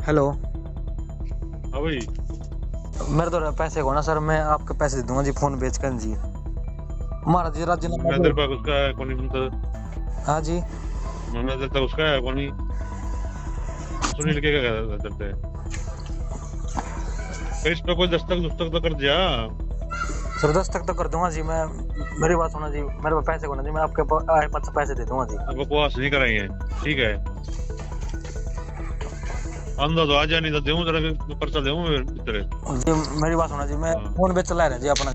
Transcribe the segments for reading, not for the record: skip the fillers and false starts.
Hello. हाँ भाई। मेरे तो पैसे को ना सर, मैं आपके पैसे दे दूंगा जी, फोन बेच कर जी। हमारा जी राजीनामा मैं दो। तेरे पास उसका है कौन मतलब। हाँ जी। मैं तेरे उसका है कौन सुनील के क्या करते हैं। तो इस पे कोई दस्तक दुस्तक तो कर दिया। सर 10 तक तो कर दूंगा जी मैं। मेरी बात सुना जी, मेरे पास पैसे को ना जी, मैं आपके आए पास पैसे दे दूंगा जी। अब बकवास नहीं कराएंगे। ठीक है। आंदा तो आ जा, नहीं तो देऊं तेरा पर्चा देऊं मैं तेरे। जी मेरी बात सुना जी, मैं हाँ। फोन बेच चला रहा जी अपना।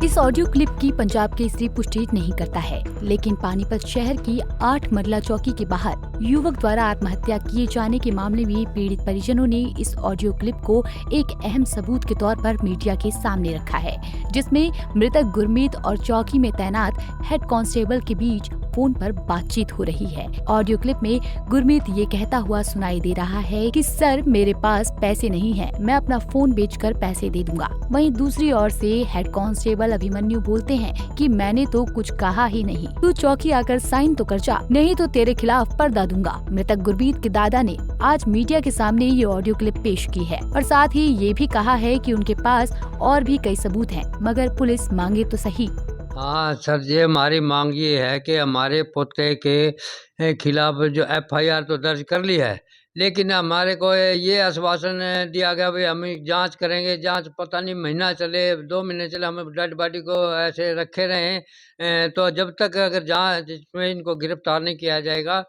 इस ऑडियो क्लिप की पंजाब केसरी पुष्टि नहीं करता है, लेकिन पानीपत शहर की 8 मरला चौकी के बाहर युवक द्वारा आत्महत्या किए जाने के मामले में पीड़ित परिजनों ने इस ऑडियो क्लिप को एक अहम सबूत के तौर पर मीडिया के सामने रखा है, जिसमें मृतक गुरमीत और चौकी में तैनात हेड कांस्टेबल के बीच फोन पर बातचीत हो रही है। ऑडियो क्लिप में गुरमीत ये कहता हुआ सुनाई दे रहा है कि सर मेरे पास पैसे नहीं है, मैं अपना फोन बेचकर पैसे दे दूंगा। वहीं दूसरी ओर से हेड कांस्टेबल अभिमन्यु बोलते हैं कि मैंने तो कुछ कहा ही नहीं, तू चौकी आकर साइन तो कर जा, नहीं तो तेरे खिलाफ पर्दा दूंगा। मृतक गुरमीत के दादा ने आज मीडिया के सामने ये ऑडियो क्लिप पेश की है और साथ ही ये भी कहा है कि उनके पास और भी कई सबूत हैं, मगर पुलिस मांगे तो सही। हाँ सर, ये हमारी मांग ये है कि हमारे पोते के खिलाफ जो एफआईआर तो दर्ज कर ली है, लेकिन हमारे को ये आश्वासन दिया गया भाई हम जांच करेंगे। जांच पता नहीं महीना चले 2 महीने चले, हम डेड बॉडी को ऐसे रखे रहें। तो जब तक अगर जांच में इनको गिरफ्तार नहीं किया जाएगा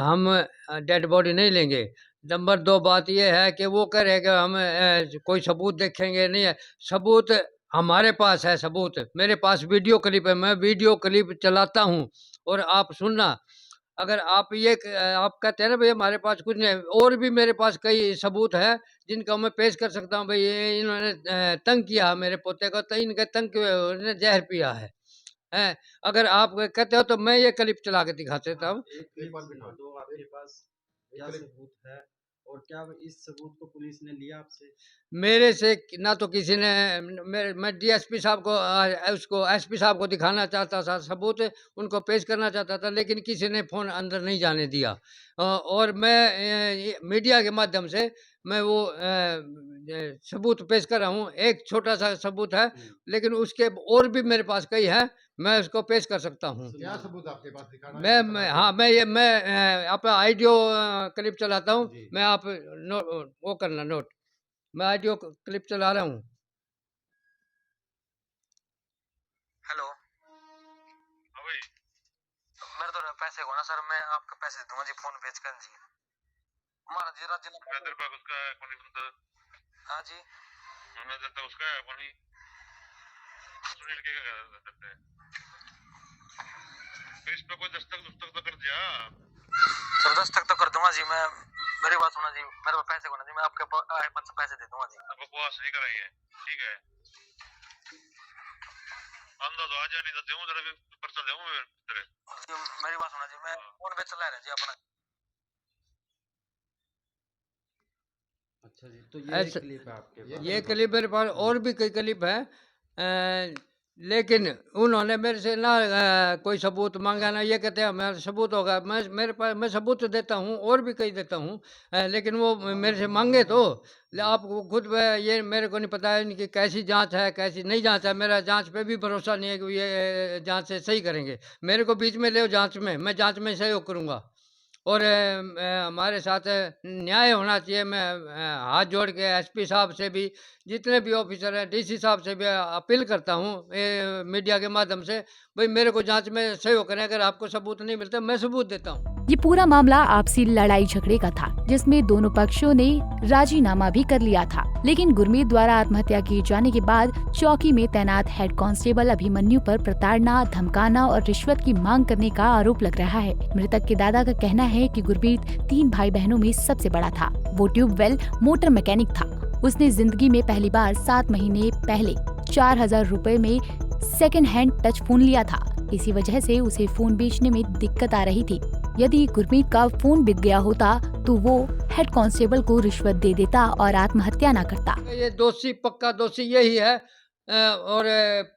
हम डेड बॉडी नहीं लेंगे। नंबर 2 बात यह है कि वो कह रहे हैं कि हम कोई सबूत देखेंगे। नहीं है सबूत, हमारे पास है सबूत। मेरे पास वीडियो क्लिप है, मैं वीडियो क्लिप चलाता हूँ और आप सुनना। अगर आप आप कहते हैं ना भाई हमारे पास कुछ नहीं, और भी मेरे पास कई सबूत है जिनका मैं पेश कर सकता हूँ। भाई ये इन्होंने तंग किया मेरे पोते को, तो इनके तंग किए उन्होंने जहर पिया है। हैं? अगर आप कहते हो तो मैं ये क्लिप चला के दिखा देता हूँ। एक क्लिप दिखा दो, आपके पास क्या सबूत है और क्या इस सबूत को पुलिस ने लिया आपसे? मेरे से ना तो किसी ने मैं डीएसपी साहब को उसको एसपी साहब को दिखाना चाहता था सबूत, उनको पेश करना चाहता था, लेकिन किसी ने फ़ोन अंदर नहीं जाने दिया। और मैं मीडिया के माध्यम से मैं वो सबूत पेश कर रहा हूँ। एक छोटा सा सबूत है, लेकिन उसके और भी मेरे पास कई है, मैं उसको पेश कर सकता हूँ। क्या सबूत आपके पास दिखाना है? मैं अपना ऑडियो क्लिप चलाता हूँ। जी। मैं आप वो करना नोट। मैं ऑडियो क्लिप चला रहा हूँ। हेलो। हाँ भाई। मेरे तो पैसे को ना सर, मैं आपके पैसे दे दूंगा जी, फोन बेच कर जी। हमारा जी राजीनामा मैं दो। तेरे पास उसका है कौन मतलब। हाँ जी। मैं तेरे उसका है कौन सुनील के क्या करते हैं। तो इस पे कोई दस्तक दुस्तक तो कर दिया। सर 10 तक तो कर दूंगा जी मैं। मेरी बात सुना जी, मेरे पास पैसे को ना जी, मैं आपके आए पास पैसे दे दूंगा जी। अब बकवास नहीं कराएंगे। ठीक है। आंदा तो आ जा, नहीं तो देऊं तेरा पर्चा देऊं मैं तेरे। जी मेरी बात सुना जी, मैं फोन बेच चला रहा जी अपना। अच्छा जी, तो ये एक क्लिप है आपके पास? ये क्लिप मेरे पास और भी कई क्लिप है, लेकिन उन्होंने मेरे से ना कोई सबूत मांगा ना। ये कहते हैं मेरा सबूत होगा, मेरे पास मैं सबूत देता हूँ और भी कई देता हूँ, लेकिन वो मेरे से मांगे तो आपको खुद ये मेरे को नहीं पता है इनकी कैसी जांच है कैसी नहीं जांच है। मेरा जांच पे भी भरोसा नहीं है कि ये जांच से सही करेंगे। मेरे को बीच में ले जांच में, मैं जांच में सहयोग करूँगा और हमारे साथ न्याय होना चाहिए। मैं हाथ जोड़ के एसपी साहब से भी, जितने भी ऑफिसर हैं, डीसी साहब से भी अपील करता हूँ मीडिया के माध्यम से, भाई मेरे को जांच में सहयोग करें। अगर आपको सबूत नहीं मिलते मैं सबूत देता हूँ। ये पूरा मामला आपसी लड़ाई झगड़े का था, जिसमें दोनों पक्षों ने राजीनामा भी कर लिया था, लेकिन गुरमीत द्वारा आत्महत्या किए जाने के बाद चौकी में तैनात हेड कांस्टेबल अभिमन्यु पर प्रताड़ना, धमकाना और रिश्वत की मांग करने का आरोप लग रहा है। मृतक के दादा का कहना है कि गुरमीत 3 भाई बहनों में सबसे बड़ा था। वो ट्यूबवेल मोटर मैकेनिक था। उसने जिंदगी में पहली बार 7 महीने पहले 4000 रुपए में सेकेंड हैंड टच फोन लिया था। इसी वजह से उसे फोन बेचने में दिक्कत आ रही थी। यदि गुरमीत का फोन बिक गया होता तो वो हेड कांस्टेबल को रिश्वत दे देता और आत्महत्या न करता। ये दोषी, पक्का दोषी यही है। और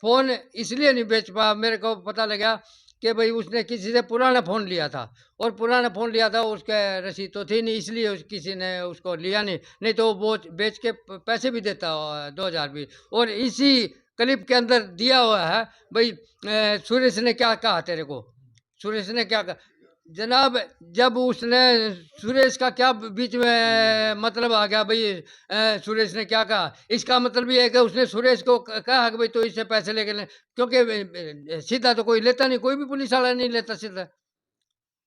फोन इसलिए नहीं बेच पाया, मेरे को पता लगा कि भाई उसने किसी से पुराना फ़ोन लिया था, और पुराना फ़ोन लिया था उसके रसीद तो थी नहीं, इसलिए किसी ने उसको लिया नहीं तो वो बेच के पैसे भी देता 2000 भी। और इसी क्लिप के अंदर दिया हुआ है भाई सुरेश ने क्या कहा तेरे को, सुरेश ने क्या कहा जनाब, जब उसने सुरेश का क्या बीच में मतलब आ गया भाई सुरेश ने क्या कहा, इसका मतलब ये है कि उसने सुरेश को कहा कि भाई तो इससे पैसे लेके ले, क्योंकि सीधा तो कोई लेता नहीं, कोई भी पुलिस वाला नहीं लेता सीधा,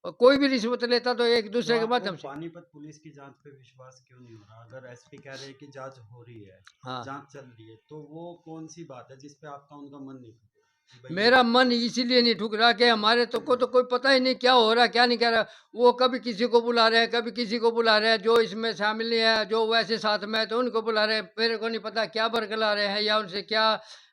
और कोई भी रिश्वत लेता तो एक दूसरे के माध्यम से। पानीपत पुलिस की जांच पे विश्वास क्यों नहीं हो रहा? अगर एसपी कह रहे हैं कि जांच हो रही है, हाँ, जांच चल रही है, तो वो कौन सी बात है जिसपे आपका उनका मन नहीं ठुकरा? कि भाई मेरा मन इसीलिए नहीं ठुक रहा कि हमारे तो कोई पता ही नहीं क्या हो रहा क्या नहीं कह रहा। वो कभी किसी को बुला रहे हैं, कभी किसी को बुला रहे हैं, जो इसमें शामिल नहीं है, जो वैसे साथ में है तो उनको बुला रहे हैं। मेरे को नहीं पता क्या बरगला रहे हैं या उनसे क्या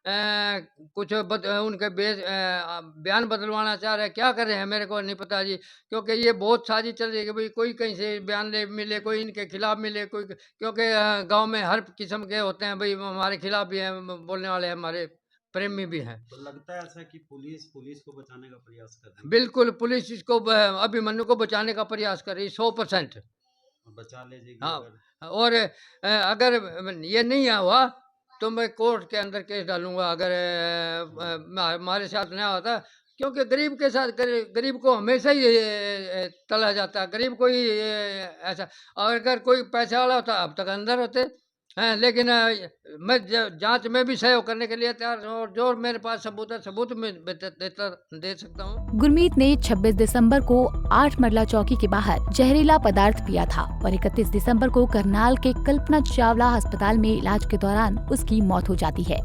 कुछ उनके बयान बदलवाना चाह रहे हैं, क्या कर रहे हैं मेरे को नहीं पता जी। क्योंकि ये बहुत साजिश चल रही है कि भाई कोई कहीं से बयान ले मिले, कोई इनके खिलाफ मिले, कोई क्योंकि गांव में हर किस्म के होते हैं भाई, हमारे खिलाफ भी हैं बोलने वाले, हमारे प्रेमी भी हैं। तो लगता है ऐसा कि पुलिस को बचाने का प्रयास कर रही है बिल्कुल पुलिस इसको अभिमन्यु को बचाने का प्रयास कर रही 100%। और बचा ले जाएगी हाँ, अगर और अगर ये नहीं हुआ तो मैं कोर्ट के अंदर केस डालूंगा, अगर हमारे साथ नहीं होता, क्योंकि गरीब के साथ गरीब को हमेशा ही तला जाता है, गरीब को ही ऐसा। और अगर कोई पैसे वाला होता अब तक अंदर होते हैं, लेकिन मैं जांच में भी सहयोग करने के लिए तैयार हूँ, और जो मेरे पास सबूत है सबूत में दे सकता हूँ। गुरमीत ने 26 दिसंबर को 8 मरला चौकी के बाहर जहरीला पदार्थ पिया था और 31 दिसंबर को करनाल के कल्पना चावला अस्पताल में इलाज के दौरान उसकी मौत हो जाती है।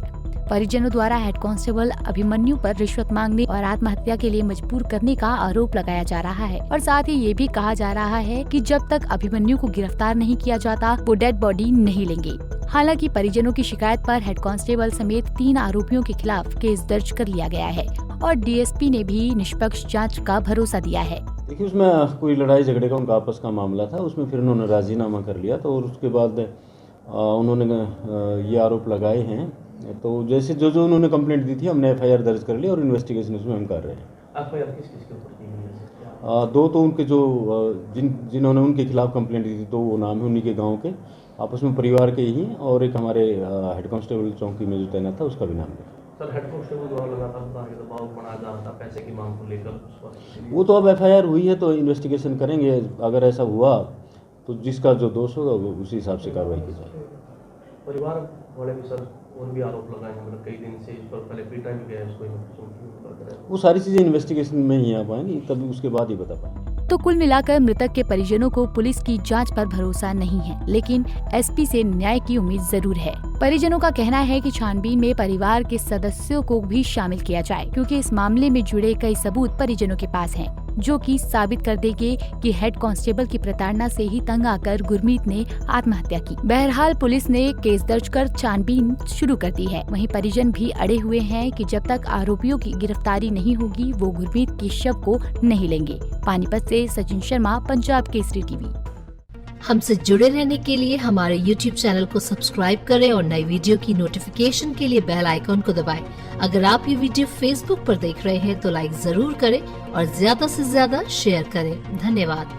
परिजनों द्वारा हेड कांस्टेबल अभिमन्यु पर रिश्वत मांगने और आत्महत्या के लिए मजबूर करने का आरोप लगाया जा रहा है, और साथ ही ये भी कहा जा रहा है कि जब तक अभिमन्यु को गिरफ्तार नहीं किया जाता वो डेड बॉडी नहीं लेंगे। हालांकि परिजनों की शिकायत पर हेड कांस्टेबल समेत 3 आरोपियों के खिलाफ केस दर्ज कर लिया गया है और डीएसपी ने भी निष्पक्ष जाँच का भरोसा दिया है। देखिए, उसमें कोई लड़ाई झगड़े का उनका आपस का मामला था, उसमें फिर उन्होंने राजीनामा कर लिया। तो और उसके बाद उन्होंने ये आरोप लगाए हैं, तो जैसे जो उन्होंने कंप्लेंट दी थी हमने एफआईआर दर्ज कर ली और इन्वेस्टिगेशन उसमें हम कर रहे हैं। एफआईआर किस के ऊपर की गई है? 2 तो उनके जो जिन्होंने उनके खिलाफ कंप्लेंट दी थी, 2 वो नाम है उन्हीं के गांव के, आपस में परिवार के ही, और एक हमारे हेड कांस्टेबल चौकी में जो तैनात था उसका भी नाम है। सर, हेड कांस्टेबल द्वारा लगातार दबाव बनाया जा रहा था पैसे की मांग को लेकर, उस पर वो तो अब एफआईआर हुई है तो इन्वेस्टिगेशन करेंगे, अगर ऐसा हुआ तो जिसका जो दोष होगा वो उसी हिसाब से कार्रवाई की जाएगी। परिवार वाले भी सर और भी आरोप लगाए हैं, मतलब कई दिन से इस पर पहले पीटा भी गया है इसको, वो सारी चीज़ें इन्वेस्टिगेशन में ही आ पाएंगी, तभी उसके बाद ही बता पाएंगे। तो कुल मिलाकर मृतक के परिजनों को पुलिस की जांच पर भरोसा नहीं है, लेकिन एसपी से न्याय की उम्मीद जरूर है। परिजनों का कहना है कि छानबीन में परिवार के सदस्यों को भी शामिल किया जाए, क्योंकि इस मामले में जुड़े कई सबूत परिजनों के पास हैं, जो कि साबित कर देंगे कि हेड कांस्टेबल की प्रताड़ना से ही तंग आकर गुरमीत ने आत्महत्या की। बहरहाल पुलिस ने केस दर्ज कर छानबीन शुरू कर दी है। वहीं परिजन भी अड़े हुए हैं कि जब तक आरोपियों की गिरफ्तारी नहीं होगी वो गुरमीत के शव को नहीं लेंगे। पानीपत से सचिन शर्मा, पंजाब केसरी टीवी। हमसे जुड़े रहने के लिए हमारे YouTube चैनल को सब्सक्राइब करें और नई वीडियो की नोटिफिकेशन के लिए बेल आइकॉन को दबाएं। अगर आप ये वीडियो Facebook पर देख रहे हैं तो लाइक जरूर करें और ज्यादा से ज्यादा शेयर करें। धन्यवाद।